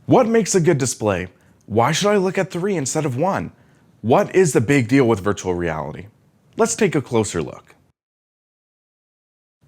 What makes a good display? Why should I look at 3 instead of 1? What is the big deal with virtual reality? Let's take a closer look.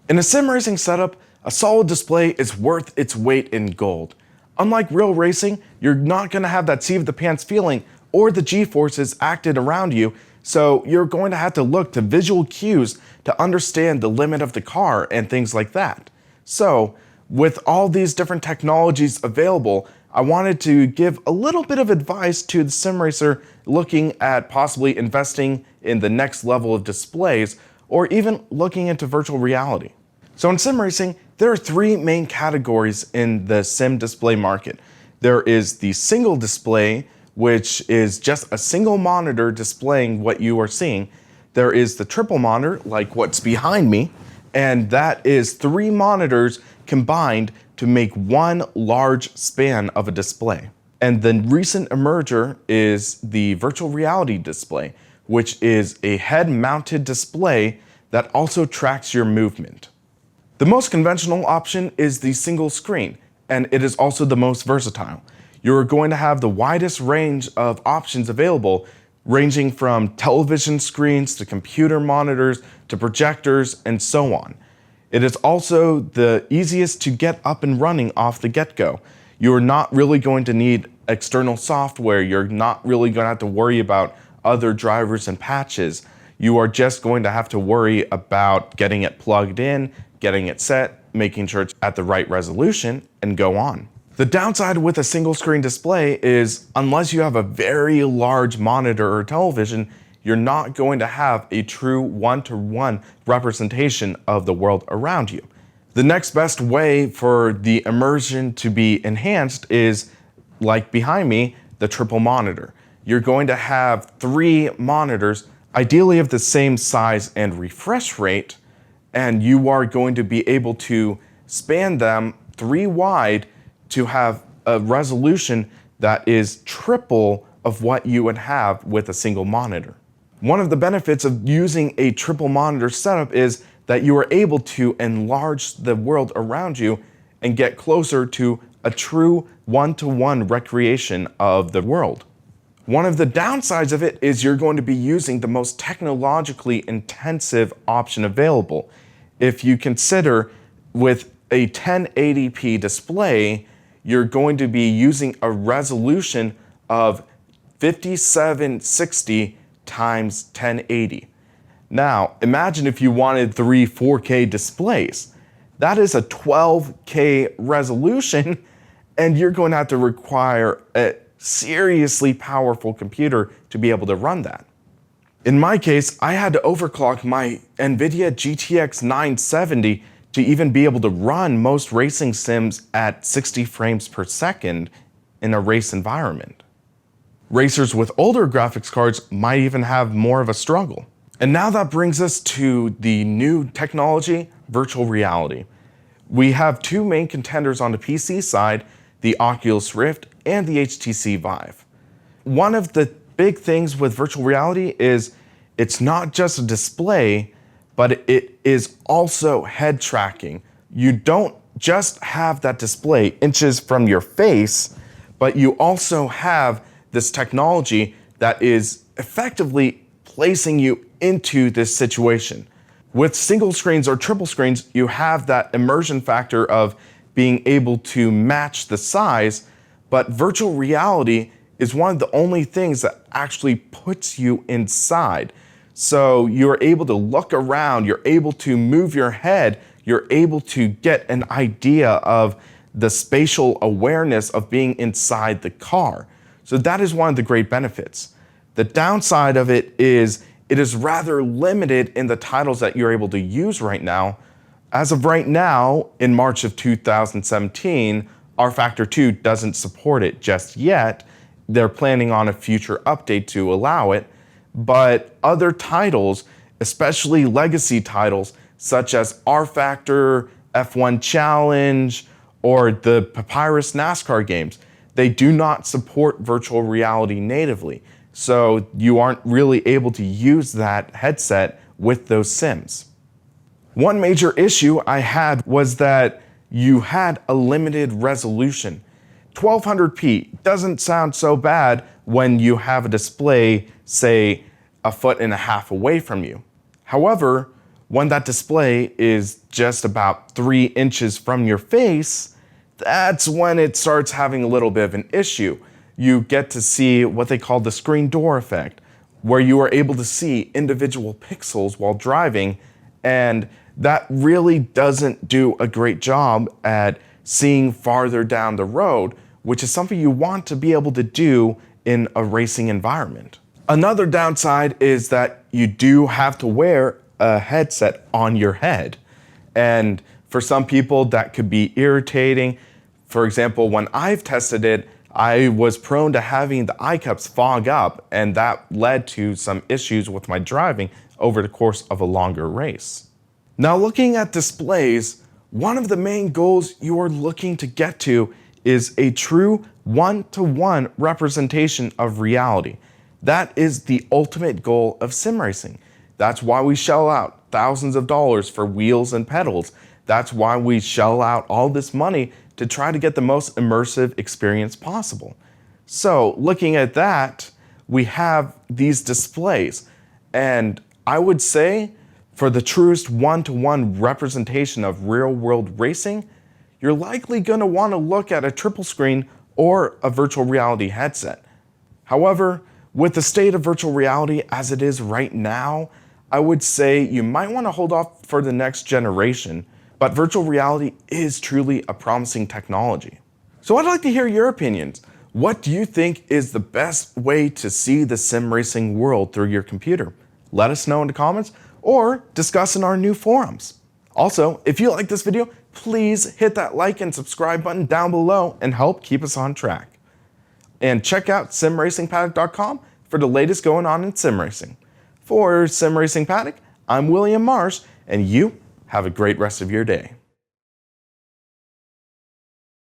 In a sim racing setup, a solid display is worth its weight in gold. Unlike real racing, you're not going to have that seat of the pants feeling or the G-forces acted around you, so you're going to have to look to visual cues to understand the limit of the car and things like that. So, with all these different technologies available, I wanted to give a little bit of advice to the sim racer looking at possibly investing in the next level of displays or even looking into virtual reality. So in sim racing, there are 3 main categories in the sim display market. There is the single display, which is just a single monitor displaying what you are seeing. There is the triple monitor, like what's behind me, and that is 3 monitors combined to make one large span of a display. And the recent emerger is the virtual reality display, which is a head-mounted display that also tracks your movement. The most conventional option is the single screen, and it is also the most versatile. You're going to have the widest range of options available, ranging from television screens to computer monitors to projectors and so on. It is also the easiest to get up and running off the get-go. You're not really going to need external software. You're not really going to have to worry about other drivers and patches. You are just going to have to worry about getting it plugged in, getting it set, making sure it's at the right resolution, and go on. The downside with a single screen display is unless you have a very large monitor or television, you're not going to have a true one-to-one representation of the world around you. The next best way for the immersion to be enhanced is, like behind me, the triple monitor. You're going to have 3 monitors, ideally of the same size and refresh rate, and you are going to be able to span them 3 wide to have a resolution that is triple of what you would have with a single monitor. One of the benefits of using a triple monitor setup is that you are able to enlarge the world around you and get closer to a true one-to-one recreation of the world. One of the downsides of it is you're going to be using the most technologically intensive option available. If you consider with a 1080p display, you're going to be using a resolution of 5760 times 1080. Now, imagine if you wanted 3 4K displays. That is a 12K resolution, and you're going to have to require a seriously powerful computer to be able to run that. In my case, I had to overclock my NVIDIA GTX 970 to even be able to run most racing sims at 60 frames per second in a race environment. Racers with older graphics cards might even have more of a struggle. And now that brings us to the new technology, virtual reality. We have 2 main contenders on the PC side, the Oculus Rift and the HTC Vive. One of the big things with virtual reality is it's not just a display, but it is also head tracking. You don't just have that display inches from your face, but you also have this technology that is effectively placing you into this situation. With single screens or triple screens, you have that immersion factor of being able to match the size, but virtual reality is one of the only things that actually puts you inside. So you're able to look around, you're able to move your head, you're able to get an idea of the spatial awareness of being inside the car. So that is one of the great benefits. The downside of it is rather limited in the titles that you're able to use right now. As of right now, in March of 2017, R-Factor 2 doesn't support it just yet. They're planning on a future update to allow it. But other titles, especially legacy titles, such as R-Factor, F1 Challenge, or the Papyrus NASCAR games, they do not support virtual reality natively. So you aren't really able to use that headset with those sims. One major issue I had was that you had a limited resolution. 1200p doesn't sound so bad when you have a display, say, 1.5 feet away from you. However, when that display is just about 3 inches from your face, that's when it starts having a little bit of an issue. You get to see what they call the screen door effect, where you are able to see individual pixels while driving, and that really doesn't do a great job at seeing farther down the road, which is something you want to be able to do in a racing environment. Another downside is that you do have to wear a headset on your head. And for some people that could be irritating. For example, when I've tested it, I was prone to having the eye cups fog up, and that led to some issues with my driving over the course of a longer race. Now, looking at displays, one of the main goals you are looking to get to is a true one-to-one representation of reality. That is the ultimate goal of sim racing. That's why we shell out thousands of dollars for wheels and pedals. That's why we shell out all this money to try to get the most immersive experience possible. So looking at that, we have these displays. And I would say for the truest one-to-one representation of real-world racing, you're likely going to want to look at a triple screen or a virtual reality headset. However, with the state of virtual reality as it is right now, I would say you might want to hold off for the next generation, but virtual reality is truly a promising technology. So I'd like to hear your opinions. What do you think is the best way to see the sim racing world through your computer? Let us know in the comments or discuss in our new forums. Also, if you like this video, please hit that like and subscribe button down below and help keep us on track. And check out simracingpaddock.com for the latest going on in sim racing. For Sim Racing Paddock, I'm William Marsh, and you have a great rest of your day.